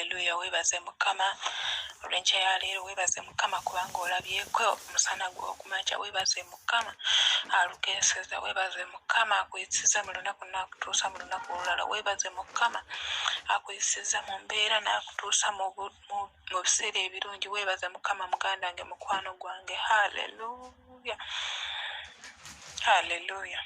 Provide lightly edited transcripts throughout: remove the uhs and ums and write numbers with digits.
Haleluya. Webaze Mukama olw'enkya ya leero. Webaze Mukama kubanga olabyeko omusana gw'okumakya. Webaze Mukama alukeeseza. Webaze Mukama akuyisiza mu lunaku n'akutuusa mu lunaku olulala. Webaze Mukama akuyisiza mu mbeera n'akutuusa mu biseera ebirungi. Webaze Mukama muganda wange, mukwano gwange. Haleluya. Haleluya.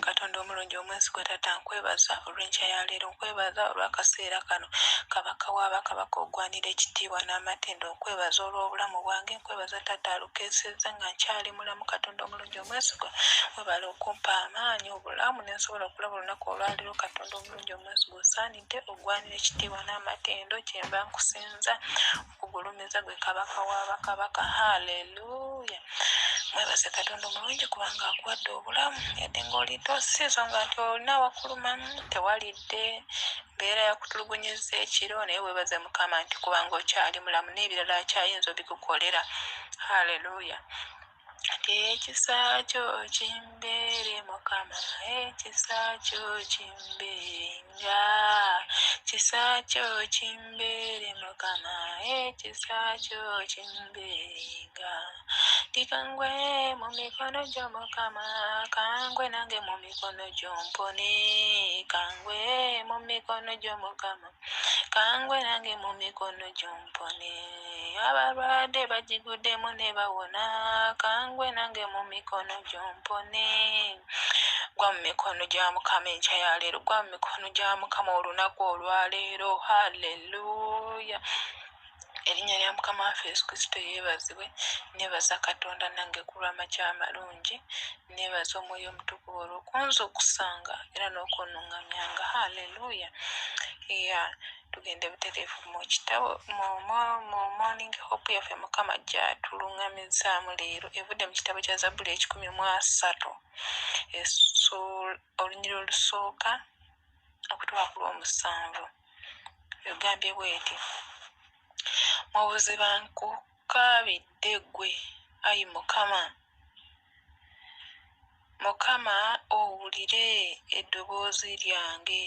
Katonda omulungi omwesigwa Taata, nkwebaza olw'enkya ya leero. Nkwebaza olw'akaseera kano. Kabaka w'abakabaka ogwanira ekitiibwa n'amatendo. Nkwebaza olw'obulamu bwange. Nkwebaza Taata alukeesezza nga nkyali mulamu. Katonda omulungi omwesigwa, webale okumpa amaanyi, obulamu, ne nsobola okulaba olunaku olwaleero. Katonda omulungi omwesigwa, osaanidde ogwanira ekitiibwa n'amatendo. Kyemba nkusinza okugulumiza gwe kabaka w'abakabaka. Haleluya. Mwebaze Katonda omulungi kubanga akuwadde obulamu, yadde ng'olidde osiizo nga nti olina awakuluma, tewalidde mbeera yakutulugunyizza ekiro, naye webaze Mukama nti kubanga okyali mulamu n'ebirala akyayinza obikukolera. Haleluya. Ekisa kyo kimbeere Mukama, ekisa kyo kimbeerenga, ekisa kyo kimbeere Mukama, ekisa kyo kimbeerenga. Tikangwe mu mikono gyo Mukama, kangwe nange mu mikono gyo mpone. Kangwe mu mikono gyo Mukama, kangwe nange mu mikono gyo mpone. Abalwadde bagiguddemu ne bawona, kangwe nange mu mikono gyo mpone. Gwa mu mikono gya Mukama enkya ya leero, gwa mu mikono gya Mukama olunaku olwaleero. Haleluya. Erinnya lya Mukama waffe Yesu Kristo yeebazibwe. Neebaza Katonda nange ku lw'amakya amalungi. Neebaza Omwoyo Omutukuvu olw'okunza okusanga era n'okunnuŋŋamyanga. Haleluya. Tugende butereevu mu kitabo mu morning hope yaffe Mukama gy'atuluŋŋamizaamu leero. Evudde mu kitabo kya Zabbuli 13 olunyiri olusooka okutuuka ku lw'omusanvu. Egambye bw'eti: mu buziba nkukaabidde ggwe, ayi Mukama. Mukama owulire eddoboozi lyange,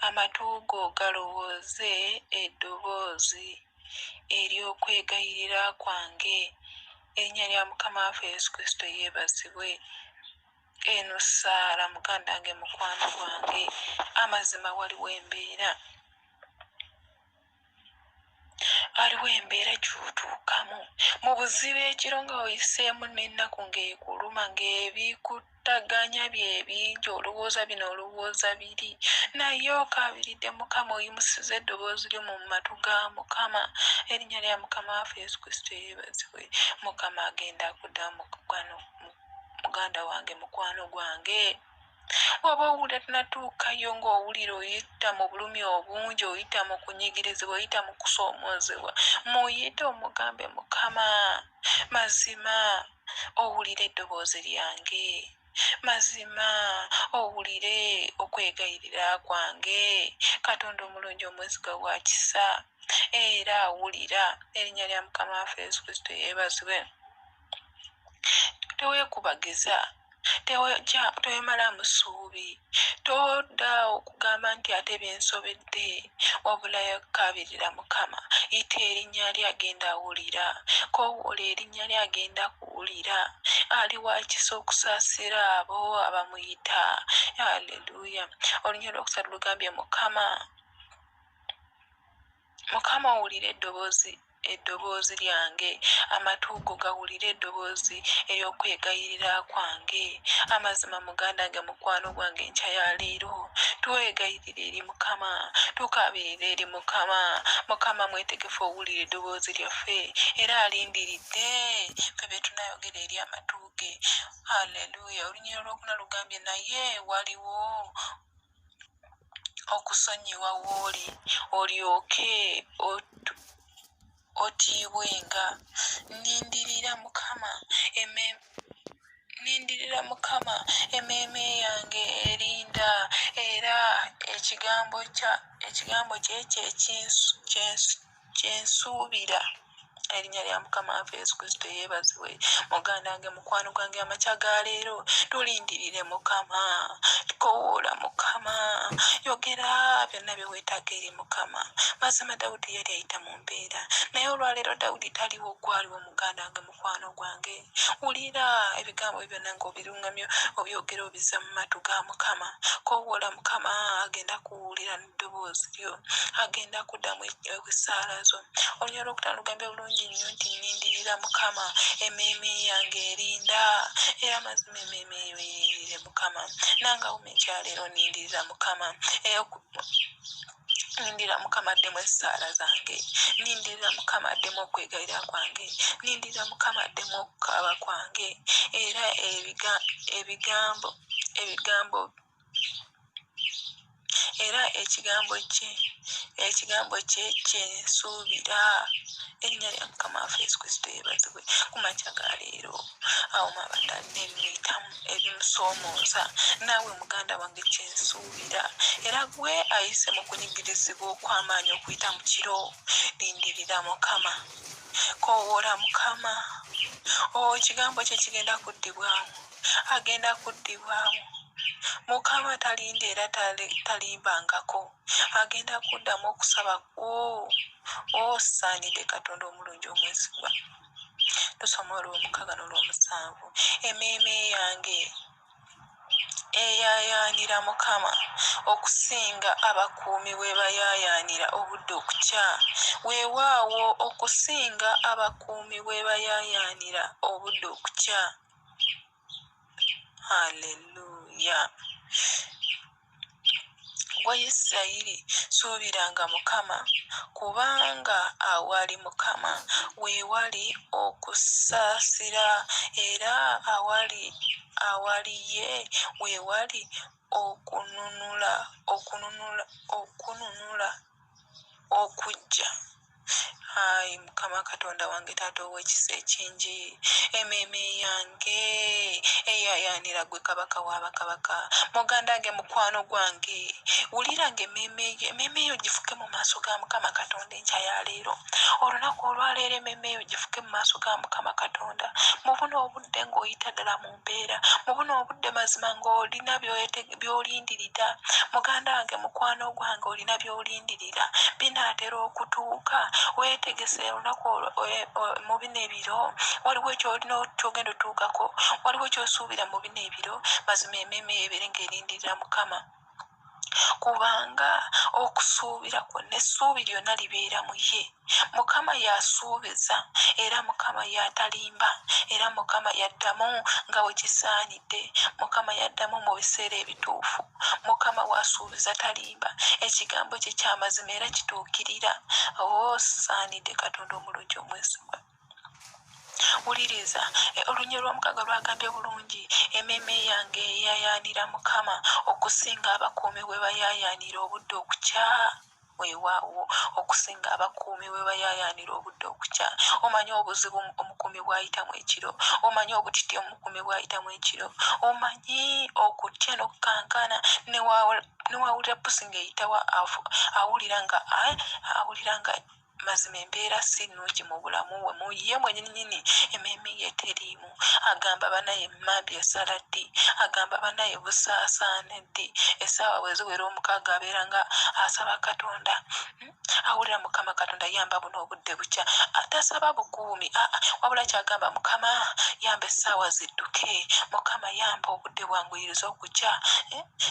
amatu go galowooze eddoboozi ery'okwegayirira kwange. Erinnya lya Mukama waffe Yesu Kristo yeebazibwe. Eno Saara muganda wange, mukwano gwange, amazima waliwo embeera gy'otuukamu mu buzibu ekiro nga oyiseemu n'ennaku ng'ekuluma, ng'ebikuttaganya bye bingi, olowooza bino olowooza biri, naye okaabiridde Mukama, oyimusiza eddoboozi lyo mu matu ga Mukama. Erinnya lya Mukama waffe Yesu Kristo yeebazibwe. Mukama agenda akuddamu muganda wange, mukwano gwange. Oba owulira tunatuukayo ng'owulira oyita mu bulumi obungi, oyita mu kunyigirizibwa, oyita mu kusoomoozebwa, muyite omugambe Mukama, mazima owulire eddoboozi lyange, mazima owulire okwegayirira kwange. Katonda omulungi omwesigwa wa kisa era awulira. Erinnya lya Mukama waffe Yesu Kristo yeebazibwe. Teweekubagiza, tewemala musuubi, todda okugamba nti ate byensobedde, wabula yakaabirira Mukama. Yita erinnya lye agenda awulira, koowoola erinnya lye agenda kuwulira. Ali wa kisa okusaasira abo abamuyita. Haleluya. Olunyiri olwokusatu lugambye Mukama owulira eddoboozi lyange, amatu go gawulire eddoboozi ery'okwegayirira kwange. Amazima muganda wange, mukwano gwange, enkya ya leero twegayirire eri Mukama, tukaabirire eri Mukama. Mukama mwetegefu owulira eddoboozi lyaffe era alindiridde ffe be tunayogera eri amatu ge. Haleluya. Olunyiri olwokuna lugambye naye waliwo okusonyiwa w'oli, olyoke otiibwenga. Nindirira Mukama, emmeeme yange erinda, era ekigambo kye kyensuubira. erinnya lya mukama waffe yesu kristo yeebazibwe. Muganda wange mukwano gwange amakya ga leero tulindirire mukama, tukowoola mukama, yogera byonna bye weetaaga eri mukama. Mazima Dawudi yali ayita mu mbeera, naye olwaleero Dawudi taliwo, gwaliwo muganda wange mukwano gwange. Wulira ebigambo byonna ng'obiruŋŋamya obyogera obizza mu matu ga mukama. Kowoola mukama, agenda kuwulira n'eddoboozi lyo, agenda kuddamu essaala zo. Olunya olwokutaano lugambye bulungi nnyo nti nnindirira mukama, emmeeme yange erinda, era mazima emmeeme eyo eririre mukama. Nange awuma ekyaleero nnindirira mukama, nindira mukama addemu essaala zange, nindirira mukama addemu okwegayira kwange, nindirira mukama addemu okukaaba kwange, era era ekigambo kye kyensuubira. Erinnya lya mukama waffe yesu kristo yeebazibwe. Ku makya ga leero awuma abatadde ebimuyitamu ebimusoomooza, naawe muganda wange kyensuubira, era gwe ayise mu kunyigirizibwa okw'amaanyi okuyita mu kiro, lindirira mukama, kowoola mukama. Ekigambo kye kigenda kuddibwamu, agenda kuddibwamu. Mukama talinda era talimbangako, agenda kuddamu okusaba kwo. Osaanidde Katonda omulungi omwesigwa. Tusoma Olw'omukaaga n'Olwomusanvu. Emmeeme yange eyaayaanira mukama okusinga abakuumi we bayaayaanira obudde okukya. Weewaawo okusinga abakuumi we bayaayaanira obudde okukya. Haleluya. Gwe Isirayiri suubiranga mukama, kubanga awali mukama weewali okusaasira, era awali ye weewali okununula okujja. Ayi mukama Katonda wange, taata ow'ekisa ekingi, emmeeme yange eyaayaanira gwe kabaka w'abakabaka. Muganda wange mukwano gwange, wuliranga emmeeme eyo gifuke mu maaso ga mukama Katonda enkya ya leero. Olunaku olwaleero emmeeme eyo gifuke mu maaso ga mukama Katonda. Mu buno obudde ng'oyita ddala mu mbeera, mu buno obudde mazima ng'olina by'olindirira. Muganda wange mukwano gwange, olina by'olindirira binaatera okutuuka. Weetegese olunaku mu bino ebiro, waliwo ky'ogenda otuukako, waliwo ky'osuubira mu bino ebiro. Mazima emmeeme eyo ebeere ng'erindirira mukama, kubanga okusuubira kwonna, essuubi lyonna libeera mu ye. Mukama yasuubiza, era mukama yatalimba, era mukama yaddamu nga bwe kisaanidde. Mukama yaddamu mu biseera ebituufu. Mukama wasuubiza talimba. Ekigambo kye ky'amazima era kituukirira. Saanidde Katonda omulungi omwesigwa. Wuliriza olunya olw'omukaaga lwagambye bulungi, emmeeme yange eyaayaanira mukama okusinga abakuumi we bayaayaanira obudde okukya. Weewaawo okusinga abakuumi we bayaayaanira obudde okukya. Omanyi obuzibu omukuumi bw'ayitamu ekiro, omanyi obutiti omukuumi bw'ayitamu ekiro, omanyi okutya n'okukankana. Newawulira pusi ng'eyitawa awulira nga mazima embeera si nnungi mu bulamu bwe. Mu ye mwennyini emmeeme ye teriimu. Agamba banaye emambi esala ddi, agamba banaye busaasaane ddi. Essaawa bwe ziwera omukaaga abeera nga asaba Katonda. Awulira mukama Katonda, yamba buno obudde bukya. Atasaba bukuumi, wabula kyagamba mukama yamba essaawa zidduke, mukama yamba obudde bwanguyiriza okukya.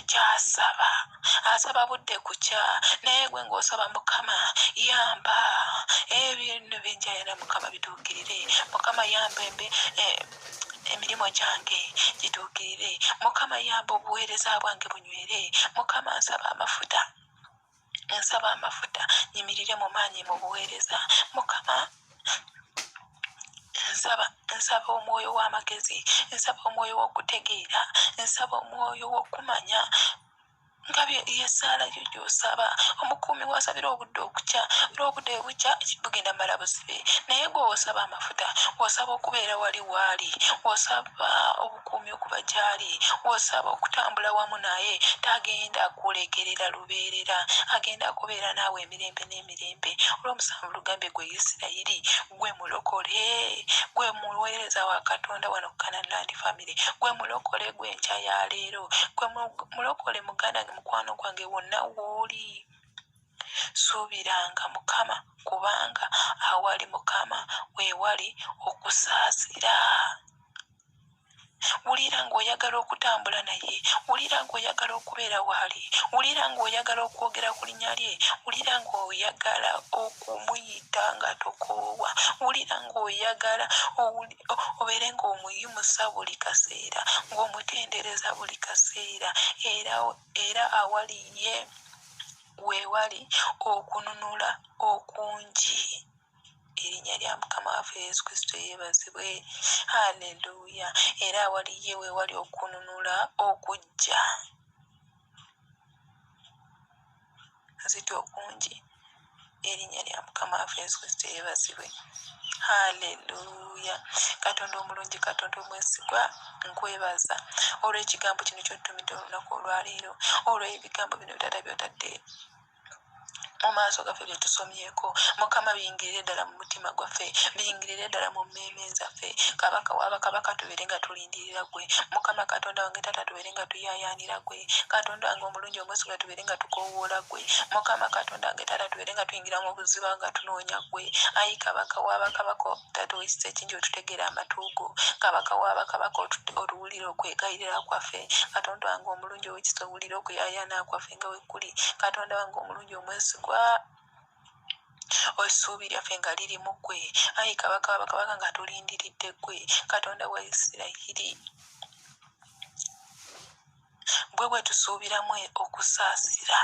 Kyasaba, asaba budde kukya, naye gwe ng'osaba mukama yamba ebintu byenjayira mukama bituukirire. Mukama yamba emirimu gyange gituukirire. Mukama yamba obuweereza bwange bunywere. Mukama nsaba amafuta, nyimirire mu maanyi mu buweereza. Mukama nsaba omwoyo w'amagezi, nsaba omwoyo w'okutegeera, nsaba omwoyo w'okumanya nga yesaala yo gy'osaba. Omukuumi wasabira obudde okukya, era obudde bukya bugenda mala busibe. Naye gwe osaba amafuta, osaba okubeera wali waali, osaba obukuumi okuba gy'ali, osaba okutambula wamu naye, tagenda kulekerera lubeerera, agenda kubeera naawe emirembe n'emirembe. Olw'omusanvu lugambe gwe Isirayiri, gwe mulokole, gwe muweereza wa Katonda wano ku Canaan Land Family, gwe mulokole gwe nkya ya leero, gwe mulokole muganda mukwano gwange wonna w'oli. Suubiranga Mukama, kubanga awali Mukama weewali okusaasira. Wulira ng'oyagala okutambula naye, wulira ng'oyagala okubeera waali, wulira ng'oyagala okwogera ku linnya lye, wulira ng'oyagala okumuyita nga tokoowa, wulira ng'oyagala obeere ng'omuyimusa buli kaseera, ng'omutendereza buli kaseera, era awali ye weewali okununula okungi. Erinnya lya Mukama waffe Yesu Kristo yeebazibwe. Haleluya. Era awali ye weewali okununula okujja. Nzita okungi. Erinnya lya Mukama waffe Yesu Kristo yeebazibwe. Haleluya. Katonda omulungi, Katonda omwesigwa, nkwebaza olw'ekigambo kino ky'otumidde olunaku olwaleero, olw'ebigambo bino bitata by'otadde mu maaso gaffe bye tusomyeko. Mukama biyingirire ddala mu mutima gwaffe, biyingirire ddala mu mmeeme zaffe. Kabaka w'abakabaka tubeere nga tulindirira gwe. Mukama Katonda wange tata tubeere nga tuyaayaanira gwe. Katonda wange omulungi omwesigwa tubeere nga tukoowoola gwe. Mukama Katonda wange tata tubeere nga tuyingira mu buziba nga tunoonya gwe. Ayi kabaka w'abakabaka tata oyisa ekingi otutegeera amatuugo. Kabaka w'abakabaka otuwulire okwegayirira kwaffe. Katonda wange omulungi ow'ekisa owulire okuyaayaana kwaffe nga wekkuli. Katonda wange omulungi omwesigwa essuubi lyaffe nga liri mu ggwe. Ayi kabaka w'abakabaka nga tulindiridde ggwe. Katonda wa Isirayiri, bwe tusuubiramu okusaasira.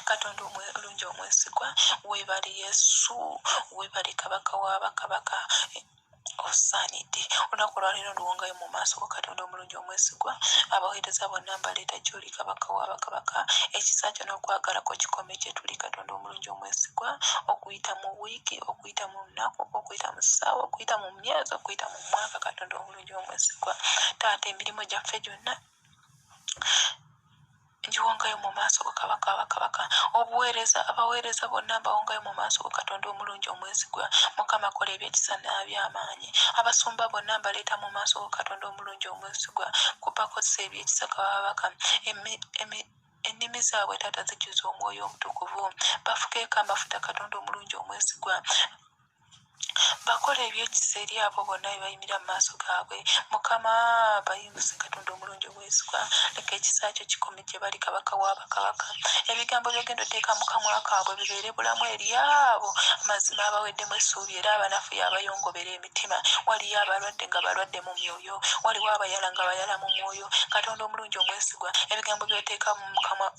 Katonda omulungi omwesigwa, weebale Yesu, weebale kabaka w'abakabaka. Osaanidde olunaku olwaleero luwongayo mu maaso go Katonda omulungi omwesigwa. Abaweereza bonna mbaleeta gy'oli kabaka w'abakabaka. Ekisa kyo n'okwagala kwo kikome gye tuli Katonda omulungi omwesigwa, okuyita mu wiiki, okuyita mu lunaku, okuyita mu ssaawa, okuyita mu myezi, okuyita mu mwaka Katonda omulungi omwesigwa. Taata emirimu gyaffe gyonna ngiwongayo mu maaso go kabaka w'abakabaka. Abaweereza bonna mbawongayo mu maaso go Katonda omulungi omwesigwa. Mukama kola ebyekisa n'aby'amaanyi. Abasumba bonna mbaleeta mu maaso go Katonda omulungi omwesigwa. Kubakozesa ebyekisa kabaka. Ennimi zaabwe taata zijjuza omwoyo omutukuvu. Bafukeeko amafuta Katonda omulungi omwesigwa. Bakola ebyekisa eri abo bonna bebayimira mu maaso gaabwe. Mukama bayimuse Katonda omulungi omwesigwa. Leka ekisa kyo kikome gye bali kabaka w'abakabaka. Ebigambo by'ogenda oteeka mu kamwa kaabwe bibeere bulamu eri abo amazima abaweddemu essuubi, era abanafu abayongobera emitima. Waliyo abalwadde nga balwadde mu myoyo, waliwo abayala nga bayala mu mwoyo. Katonda omulungi omwesigwa, ebigambo by'oteeka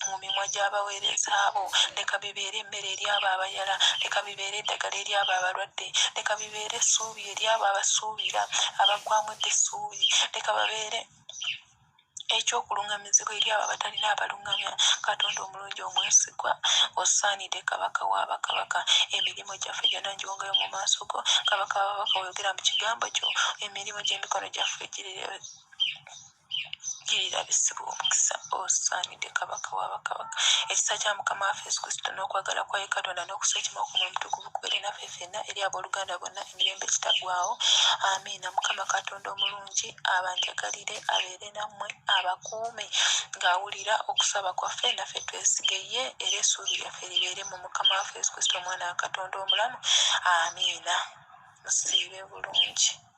mu mimwa gy'abaweereza abo, leka bibeere emmere eri abo abayala, leka bibeere eddagala eri abo abalwadde, leka bibeere essuubi eri abo abasuubira, abaggwamu essuubi, leka babeere eky'okulungamizibwa eri abo abatalina abalungamya. Katonda omulungi omwesigwa, osaanidde kabaka w'abakabaka. Emirimu gyaffe gyonna ngiwongayo mu maaso go kabaka w'abakabaka. Oyogera mu kigambo kyo, emirimu gy'emikono gyaffe girirabisibwa omukisa. Osaanidde kabaka w'abakabaka. Ekisa kya Mukama waffe Yesu Kristo n'okwagala kwa Katonda n'okusa ekimokoma omutukuvu kubeere naffe ffenna eri abooluganda bonna emirembe ekitaggwaawo. Amiina. Mukama Katonda omulungi abanjagalire, abeere nammwe, abakuume ng'awulira okusaba kwaffe, naffe twesige ye, era essuubi lyaffe libeere mu Mukama waffe Yesu Kristo omwana wa Katonda omulamu. Amiina. Musiibe bulungi.